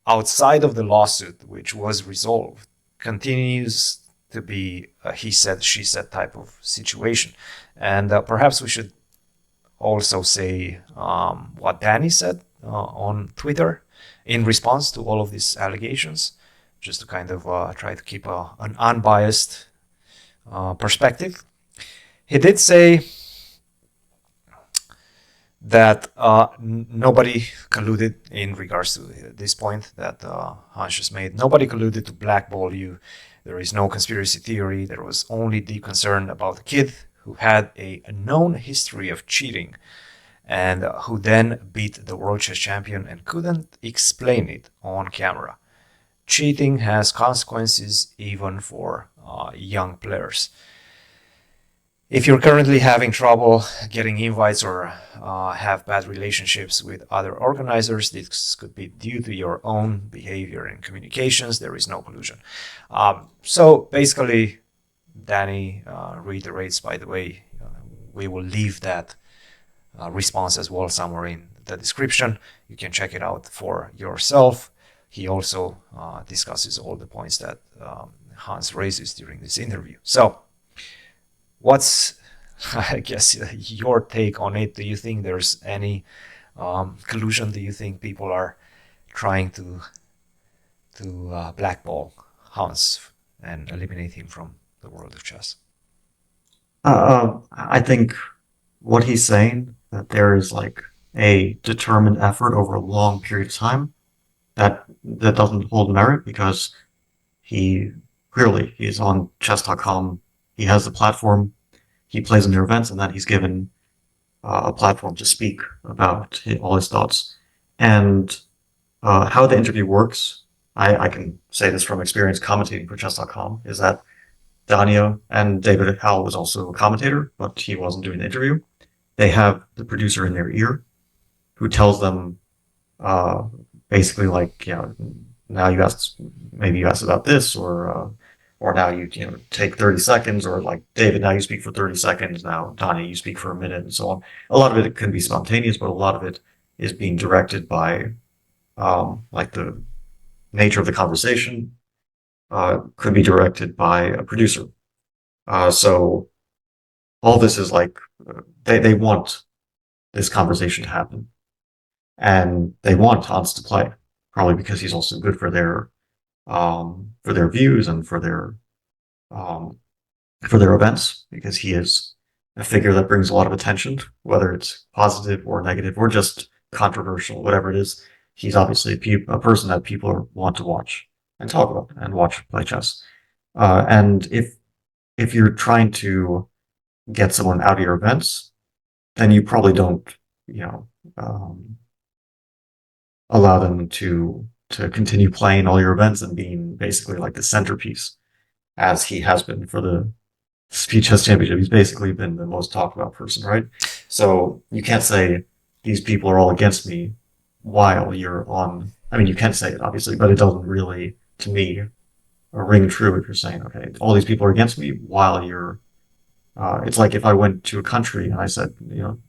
outside of the lawsuit, which was resolved, continues to be a he said, she said type of situation. And perhaps we should also say what Danny said on Twitter in response to all of these allegations, just to kind of try to keep an unbiased perspective. He did say that nobody colluded in regards to this point that Rensch has made. Nobody colluded to blackball you. There is no conspiracy theory. There was only the concern about a kid who had a known history of cheating and who then beat the world chess champion and couldn't explain it on camera. Cheating has consequences even for young players. If you're currently having trouble getting invites or have bad relationships with other organizers, this could be due to your own behavior and communications. There is no collusion. So basically, Danny reiterates, by the way, we will leave that response as well somewhere in the description. You can check it out for yourself. He also discusses all the points that Hans raises during this interview. So, what's, I guess, your take on it? Do you think there's any collusion? Do you think people are trying to blackball Hans and eliminate him from the world of chess? I think what he's saying, that there is like a determined effort over a long period of time, that doesn't hold merit, because he clearly he's on chess.com. He has the platform. He plays in their events, and that he's given a platform to speak about all his thoughts. And how the interview works, I can say this from experience commentating for chess.com, is that Dania and David Howell was also a commentator, but he wasn't doing the interview. They have the producer in their ear who tells them basically like, now maybe you asked about this, or now you take 30 seconds, or like, David, now you speak for 30 seconds, now Dania, you speak for a minute, and so on. A lot of it can be spontaneous, but a lot of it is being directed by like the nature of the conversation could be directed by a producer. So all this is like, they want this conversation to happen, and they want Hans to play, probably because he's also good for their views and for their events, because he is a figure that brings a lot of attention, whether it's positive or negative or just controversial, whatever it is. He's obviously a person that people want to watch and talk about and watch play chess. And if you're trying to get someone out of your events, then you probably don't, allow them to continue playing all your events and being basically like the centerpiece, as he has been for the Speed Chess Championship. He's basically been the most talked about person, right? So you can't say these people are all against me while you're on. I mean, you can say it obviously, but it doesn't really, to me, ring true if you're saying, okay, all these people are against me while you're. It's like if I went to a country and I said,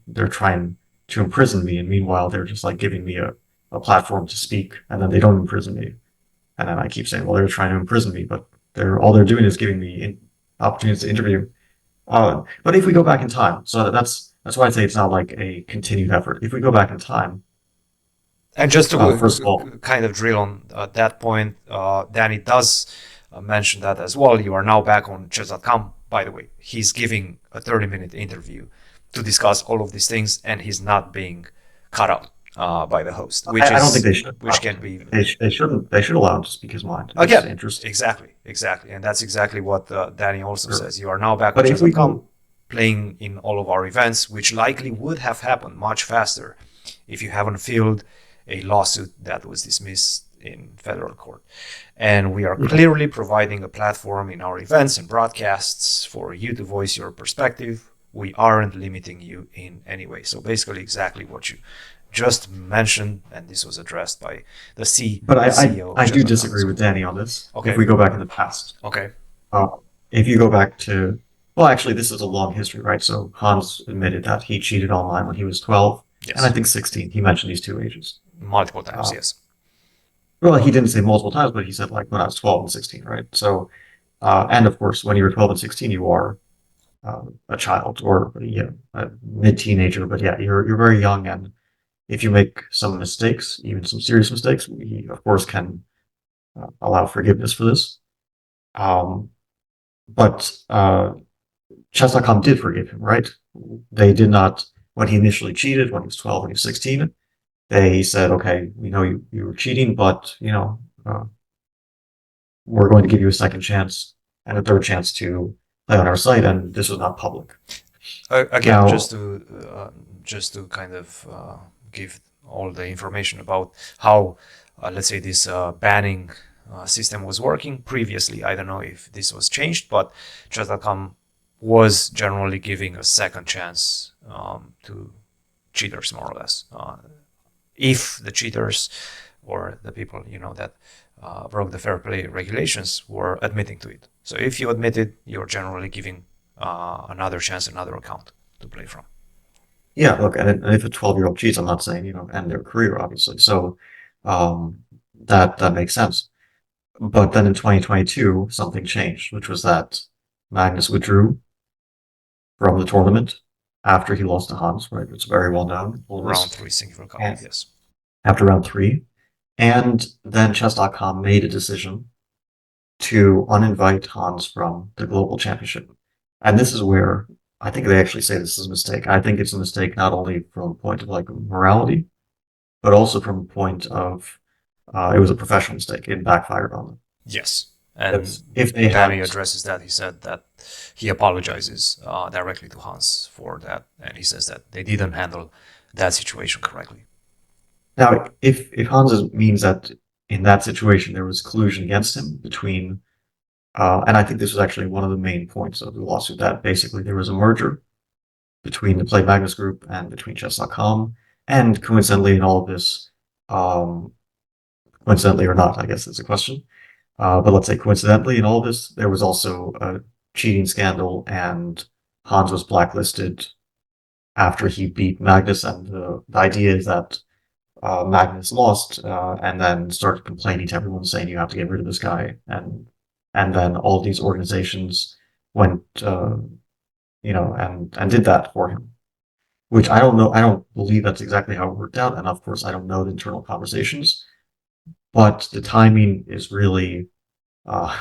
they're trying to imprison me, and meanwhile they're just like giving me a platform to speak, and then they don't imprison me, and then I keep saying, well, they're trying to imprison me, but all they're doing is giving me opportunities to interview. But if we go back in time, so that's why I say it's not like a continued effort. If we go back in time, and just to first of all, kind of drill on that point, Danny does mention that as well. You are now back on chess.com. By the way, he's giving a 30-minute interview to discuss all of these things, and he's not being cut out by the host, which I don't think they should. Which can be. They shouldn't. They should allow him to speak his mind. Again, interesting. Exactly, and that's exactly what Danny also says. You are now back But on if we chess.com, playing in all of our events, which likely would have happened much faster if you haven't filed a lawsuit that was dismissed in federal court. And we are clearly providing a platform in our events and broadcasts for you to voice your perspective. We aren't limiting you in any way. So basically exactly what you just mentioned, and this was addressed by the CEO. I do disagree with Danny on this. Okay. If we go back in the past. Okay. If you go back to, well, actually, this is a long history, right? So Hans admitted that he cheated online when he was 12, yes, and I think 16. He mentioned these two ages. Multiple times, yes. well, he didn't say multiple times, but he said like when I was 12 and 16, right? So, and of course, when you're 12 and 16, you are a child or a mid-teenager. But yeah, you're very young, and if you make some mistakes, even some serious mistakes, we of course can allow forgiveness for this. Um, but Chess.com did forgive him, right? They did not, when he initially cheated, when he was 12, when he was 16, they said, okay, we know you were cheating, but, we're going to give you a second chance and a third chance to play on our site, and this was not public. Again, Now, just to kind of give all the information about how, let's say, this banning system was working previously. I don't know if this was changed, but chess.com was generally giving a second chance to cheaters, more or less. If the cheaters or the people that broke the fair play regulations were admitting to it. So if you admit it, you're generally giving another chance, another account to play from. yeah, look, and if a 12-year-old cheats, I'm not saying, end their career, obviously. So that makes sense. But then in 2022, something changed, which was that Magnus withdrew from the tournament after he lost to Hans, right? It's very well known, all Round this. three single cup, And yes. after round three. And then chess.com made a decision to uninvite Hans from the global championship. And this is where I think they actually say this is a mistake. I think it's a mistake not only from a point of like morality, but also from a point of it was a professional mistake. It backfired on them. Yes. And Because if they Danny had, addresses that. He said that he apologizes directly to Hans for that. And he says that they didn't handle that situation correctly. now if Hans means that in that situation there was collusion against him between and I think this was actually one of the main points of the lawsuit that basically there was a merger between the Play Magnus Group and between Chess.com. And coincidentally, in all of this, um, coincidentally or not, I guess is a question. But let's say coincidentally, in all of this, there was also a cheating scandal, and Hans was blacklisted after he beat Magnus. And the idea is that Magnus lost and then started complaining to everyone, saying you have to get rid of this guy, and then all these organizations went, and did that for him. Which I don't know. I don't believe that's exactly how it worked out. And of course, I don't know the internal conversations, but the timing is really, uh,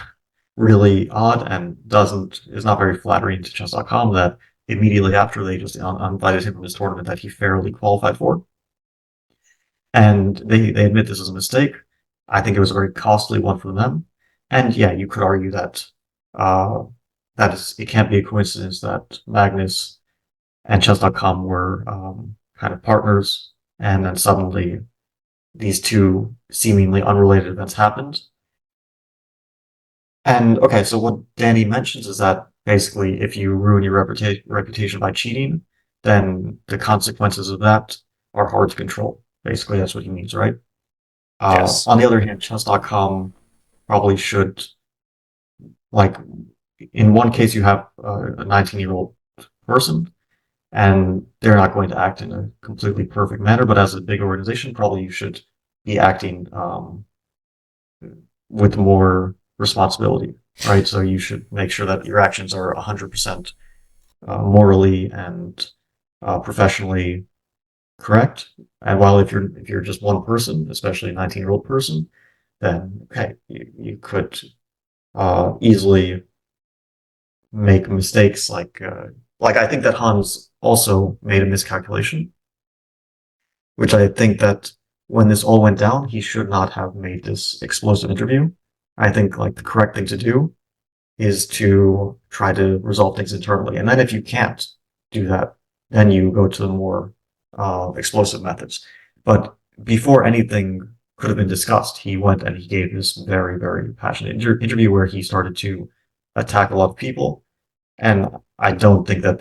really odd and is not very flattering to chess.com that immediately after they just invited him from this tournament that he fairly qualified for. And they admit this is a mistake. I think it was a very costly one for them. And yeah, you could argue that, uh, it can't be a coincidence that Magnus and chess.com were kind of partners, and then suddenly these two seemingly unrelated events happened. And okay, so what Danny mentions is that basically, if you ruin your reputation by cheating, then the consequences of that are hard to control. Basically, that's what he means, right? Yes. On the other hand, chess.com probably should, like, in one case, you have a 19-year-old person and they're not going to act in a completely perfect manner. But as a big organization, probably you should be acting with more responsibility, right? So you should make sure that your actions are 100% morally and professionally correct. And while if you're just one person, especially a 19-year-old person, then okay, you could easily make mistakes like I think that Hans also made a miscalculation, which I think that when this all went down, he should not have made this explosive interview. I think like the correct thing to do is to try to resolve things internally. And then if you can't do that, then you go to the more explosive methods. But before anything could have been discussed, he went and he gave this very, very passionate interview where he started to attack a lot of people. And I don't think that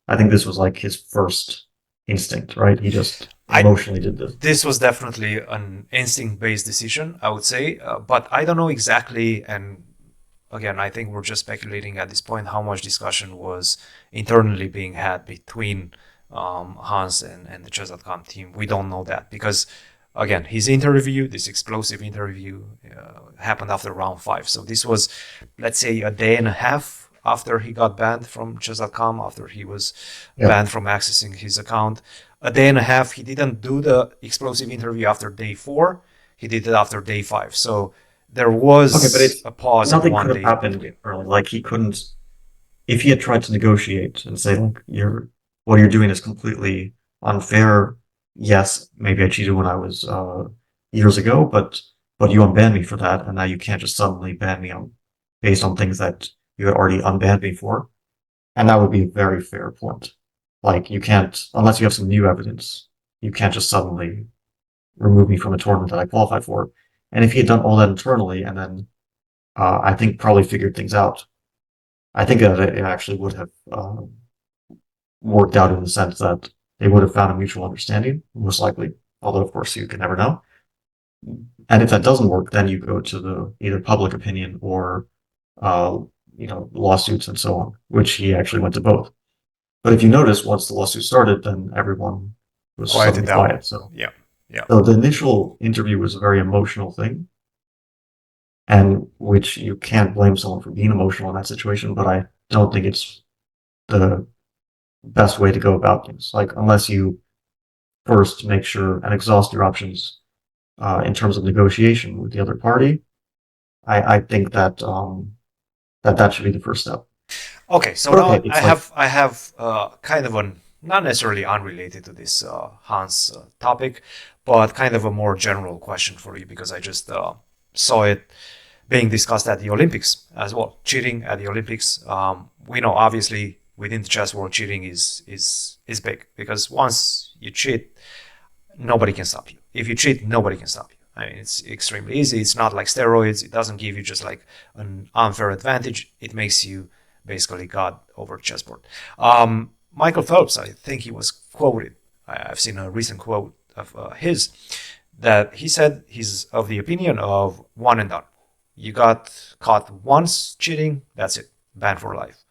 I think this was like his first instinct, right? He just I emotionally did this. This was definitely an instinct-based decision, I would say, but I don't know exactly. And again, I think we're just speculating at this point how much discussion was internally being had between Hans and the chess.com team. We don't know that because again, his interview, this explosive interview, happened after round 5. So this was, let's say, a day and a half after he got banned from chess.com, after he was banned from accessing his account. A day and a half. He didn't do the explosive interview after day 4. He did it after day 5. So there was a pause. Nothing of could have happened early. Like, he couldn't, if he had tried to negotiate and say, like, what you're doing is completely unfair. Yes, maybe I cheated when I was years ago, but you unbanned me for that, and now you can't just suddenly ban me based on things that you had already unbanned me for. And that would be a very fair point. Like, you can't, unless you have some new evidence, you can't just suddenly remove me from a tournament that I qualified for. And if he had done all that internally and then, I think, probably figured things out, I think that it actually would have worked out in the sense that they would have found a mutual understanding, most likely. Although, of course, you can never know. And if that doesn't work, then you go to the either public opinion or lawsuits and so on, which he actually went to both. But if you notice, once the lawsuit started, then everyone was suddenly quiet. So yeah. So the initial interview was a very emotional thing, and which you can't blame someone for being emotional in that situation. But I don't think it's the best way to go about things. Like, unless you first make sure and exhaust your options in terms of negotiation with the other party, I think that that should be the first step. Okay, so now I have kind of an, not necessarily unrelated to this Hans topic, but kind of a more general question for you, because I just saw it being discussed at the Olympics as well. Cheating at the Olympics. We know, obviously, within the chess world, cheating is big, because once you cheat, nobody can stop you. If you cheat, nobody can stop you. I mean, it's extremely easy. It's not like steroids. It doesn't give you just like an unfair advantage. It makes you basically God over chessboard. Michael Phelps, I think he was quoted. I've seen a recent quote of his, that he said he's of the opinion of one and done. You got caught once cheating, that's it, banned for life.